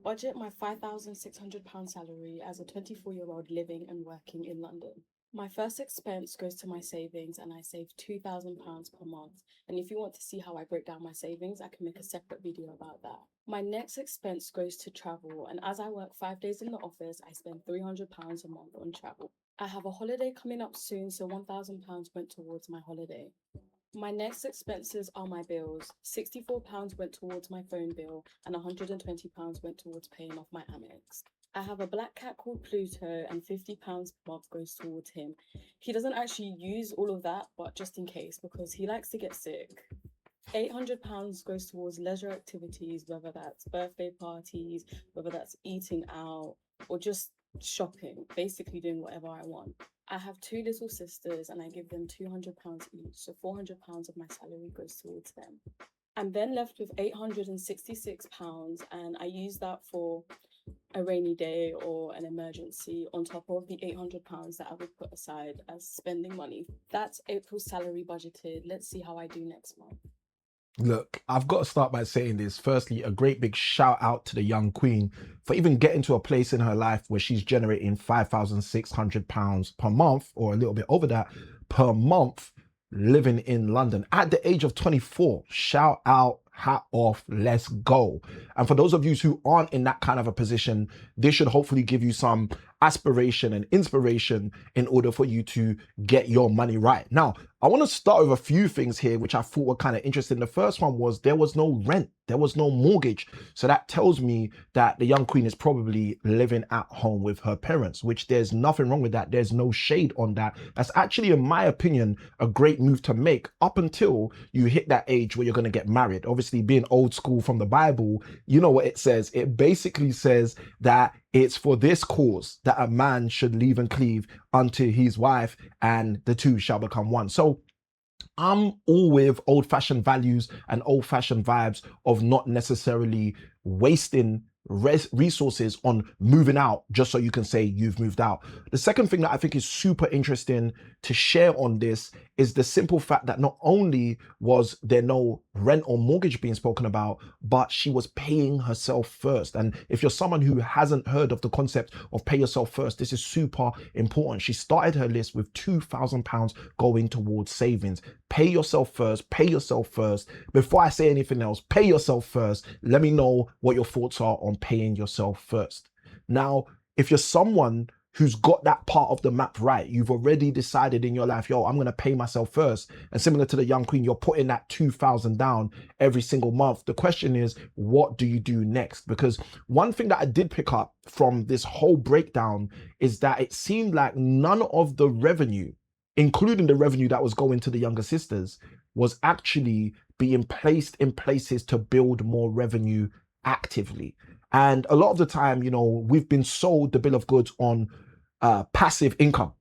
budget my £5,600 salary as a 24-year-old living and working in London. My first expense goes to my savings and I save £2,000 per month. And if you want to see how I break down my savings, I can make a separate video about that. My next expense goes to travel, and as I work 5 days in the office, I spend £300 a month on travel. I have a holiday coming up soon, so £1,000 went towards my holiday. My next expenses are my bills. £64 went towards my phone bill and £120 went towards paying off my Amex. I have a black cat called Pluto and £50 per month goes towards him. He doesn't actually use all of that, but just in case, because he likes to get sick. £800 goes towards leisure activities, whether that's birthday parties, whether that's eating out, or just shopping, basically doing whatever I want. I have two little sisters and I give them £200 each, so £400 of my salary goes towards them. I'm then left with £866 and I use that for a rainy day or an emergency on top of the £800 that I would put aside as spending money. That's April's salary budgeted. Let's see how I do next month. Look, I've got to start by saying this. Firstly, a great big shout out to the young queen for even getting to a place in her life where she's generating £5,600 per month, or a little bit over that per month, living in London at the age of 24. Shout out, hat off, let's go. And for those of you who aren't in that kind of a position, this should hopefully give you some aspiration and inspiration in order for you to get your money right. Now, I want to start with a few things here which I thought were kind of interesting. The first one was there was no rent, there was no mortgage. So that tells me that the young queen is probably living at home with her parents, which there's nothing wrong with that. There's no shade on that. That's actually, in my opinion, a great move to make up until you hit that age where you're going to get married. Obviously, being old school from the Bible, you know what it says. It basically says that it's for this cause that a man should leave and cleave unto his wife, and the two shall become one. So I'm all with old-fashioned values and old-fashioned vibes of not necessarily wasting resources on moving out just so you can say you've moved out. The second thing that I think is super interesting to share on this is the simple fact that not only was there no rent or mortgage being spoken about, but she was paying herself first. And if you're someone who hasn't heard of the concept of pay yourself first, this is super important. She started her list with £2,000 going towards savings. Pay yourself first, pay yourself first. Before I say anything else, pay yourself first. Let me know what your thoughts are on paying yourself first. Now, if you're someone who's got that part of the map right, you've already decided in your life, yo, I'm going to pay myself first. And similar to the young queen, you're putting that 2,000 down every single month. The question is, what do you do next? Because one thing that I did pick up from this whole breakdown is that it seemed like none of the revenue, including the revenue that was going to the younger sisters, was actually being placed in places to build more revenue actively. And a lot of the time, you know, we've been sold the bill of goods on passive income.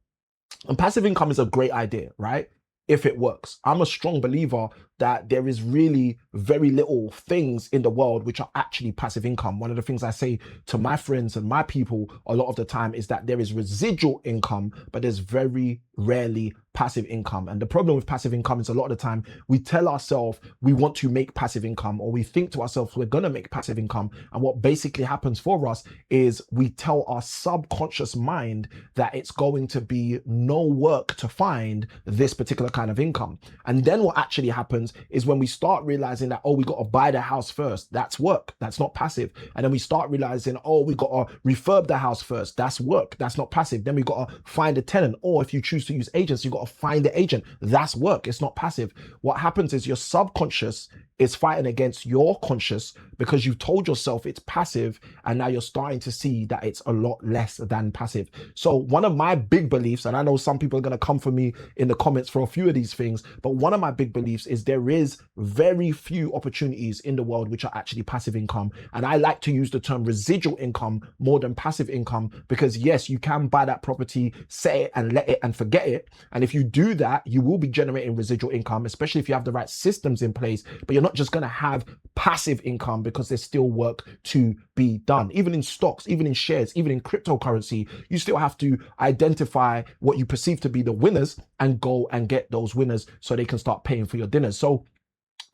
And passive income is a great idea, right? If it works. I'm a strong believer that there is really very little things in the world which are actually passive income. One of the things I say to my friends and my people a lot of the time is that there is residual income, but there's very rarely passive income. And the problem with passive income is a lot of the time we tell ourselves we want to make passive income, or we think to ourselves we're going to make passive income. And what basically happens for us is we tell our subconscious mind that it's going to be no work to find this particular kind of income. And then what actually happens is when we start realizing that, oh, we got to buy the house first, that's work, that's not passive. And then we start realizing, oh, we got to refurb the house first, that's work, that's not passive. Then we got to find a tenant, or if you choose to use agents, you got to find the agent, that's work, it's not passive. What happens is your subconscious is fighting against your conscious because you've told yourself it's passive, and now you're starting to see that it's a lot less than passive. So one of my big beliefs, and I know some people are going to come for me in the comments for a few of these things, but one of my big beliefs is there is very few opportunities in the world which are actually passive income. And I like to use the term residual income more than passive income, because yes, you can buy that property, set it and let it and forget it. And if you do that, you will be generating residual income, especially if you have the right systems in place, but you're not just going to have passive income because there's still work to be done. Even in stocks, even in shares, even in cryptocurrency, you still have to identify what you perceive to be the winners and go and get those winners so they can start paying for your dinners. So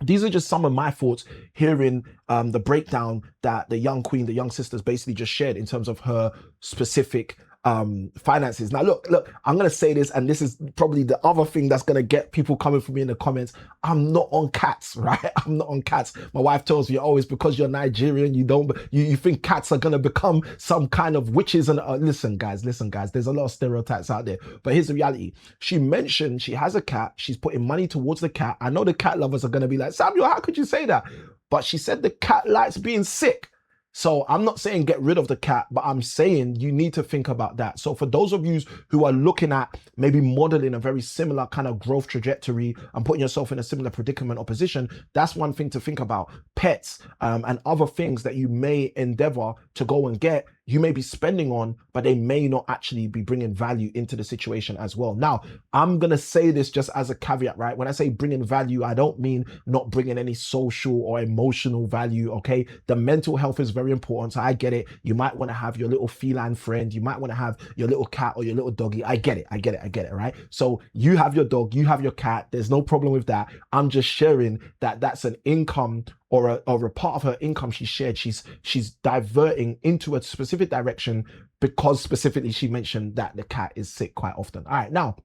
these are just some of my thoughts hearing the breakdown that the young queen, the young sisters basically just shared in terms of her specific finances. Now look, I'm gonna say this, and this is probably the other thing that's gonna get people coming for me in the comments. I'm not on cats, right? I'm not on cats. My wife tells me, oh, it's because you're Nigerian, you think cats are gonna become some kind of witches. And listen guys, there's a lot of stereotypes out there, but here's the reality. She mentioned she has a cat, she's putting money towards the cat. I know the cat lovers are gonna be like, Samuel, how could you say that? But she said the cat likes being sick. So I'm not saying get rid of the cat, but I'm saying you need to think about that. So for those of you who are looking at maybe modeling a very similar kind of growth trajectory and putting yourself in a similar predicament or position, that's one thing to think about. Pets and other things that you may endeavor to go and get, you may be spending on, but they may not actually be bringing value into the situation as well. Now, I'm going to say this just as a caveat, right? When I say bringing value, I don't mean not bringing any social or emotional value, okay? The mental health is very important. So I get it. You might want to have your little feline friend. You might want to have your little cat or your little doggy. I get it, right? So you have your dog, you have your cat. There's no problem with that. I'm just sharing that that's an income or a part of her income she shared. She's diverting into a specific direction because specifically she mentioned that the cat is sick quite often. All right, now,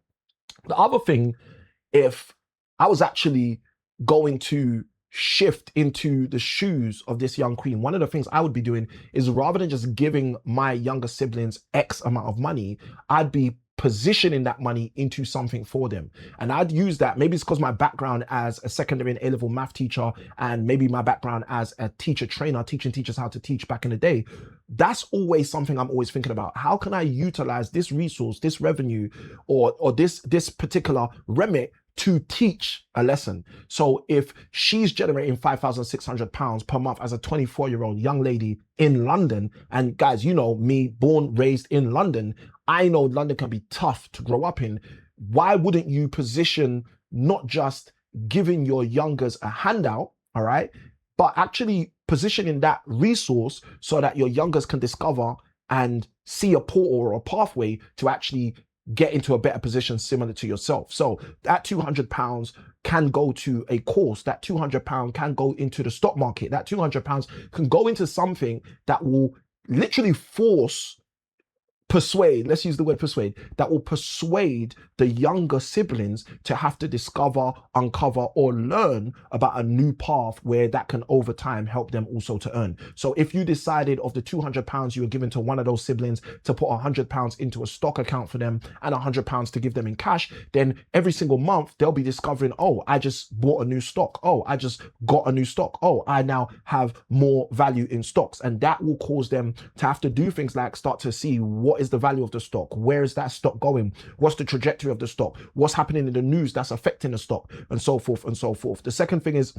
the other thing, if I was actually going to shift into the shoes of this young queen, one of the things I would be doing is rather than just giving my younger siblings X amount of money, I'd be positioning that money into something for them. And I'd use that, maybe it's because my background as a secondary and A-level math teacher, and maybe my background as a teacher trainer, teaching teachers how to teach back in the day. That's always something I'm always thinking about. How can I utilize this resource, this revenue, or this particular remit to teach a lesson? So if she's generating £5,600 per month as a 24-year-old young lady in London, and guys, you know me, born, raised in London, I know London can be tough to grow up in. Why wouldn't you position not just giving your youngers a handout, all right, but actually positioning that resource so that your youngers can discover and see a portal or a pathway to actually get into a better position similar to yourself. So that £200 can go to a course, that £200 can go into the stock market, that £200 can go into something that will literally persuade, let's use the word persuade, that will persuade the younger siblings to have to discover, uncover, or learn about a new path where that can over time help them also to earn. So if you decided of the £200 you were given to one of those siblings to put £100 into a stock account for them and £100 to give them in cash, then every single month they'll be discovering, oh, I just bought a new stock. Oh, I just got a new stock. Oh, I now have more value in stocks. And that will cause them to have to do things like start to see what is the value of the stock? Where is that stock going? What's the trajectory of the stock? What's happening in the news that's affecting the stock? And so forth and so forth. The second thing is,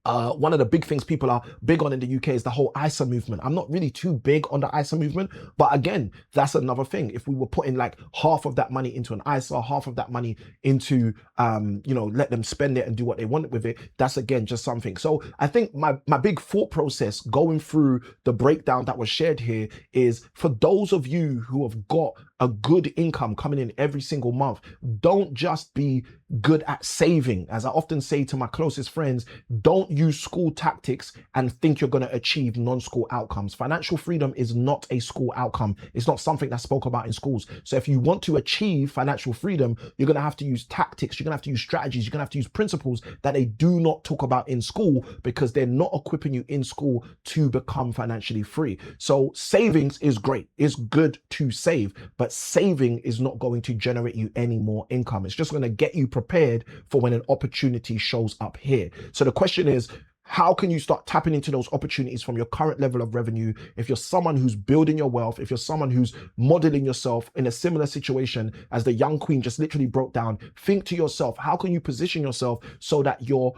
one of the big things people are big on in the UK is the whole ISA movement. I'm not really too big on the ISA movement, but again, that's another thing. If we were putting like half of that money into an ISA, half of that money into, let them spend it and do what they want with it, that's again, just something. So I think my big thought process going through the breakdown that was shared here is for those of you who have got a good income coming in every single month, don't just be good at saving. As I often say to my closest friends, don't use school tactics and think you're going to achieve non-school outcomes. Financial freedom is not a school outcome. It's not something that's spoke about in schools. So if you want to achieve financial freedom, you're going to have to use tactics. You're going to have to use strategies. You're going to have to use principles that they do not talk about in school because they're not equipping you in school to become financially free. So savings is great. It's good to save, but saving is not going to generate you any more income. It's just going to get you prepared for when an opportunity shows up here. So the question is, how can you start tapping into those opportunities from your current level of revenue? If you're someone who's building your wealth, if you're someone who's modeling yourself in a similar situation as the young queen just literally broke down, think to yourself, how can you position yourself so that your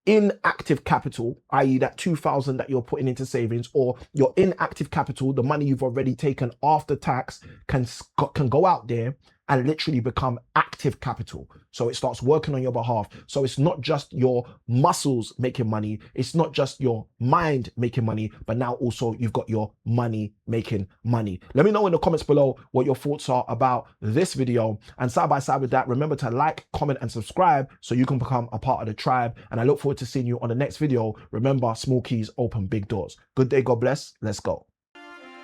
inactive capital, i.e. that 2,000 that you're putting into savings, or your inactive capital, the money you've already taken after tax, can go out there and literally become active capital. So it starts working on your behalf. So it's not just your muscles making money, it's not just your mind making money, but now also you've got your money making money. Let me know in the comments below what your thoughts are about this video. And side by side with that, remember to like, comment, and subscribe so you can become a part of the tribe. And I look forward to seeing you on the next video. Remember, small keys open big doors. Good day, God bless. Let's go.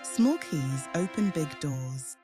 Small keys open big doors.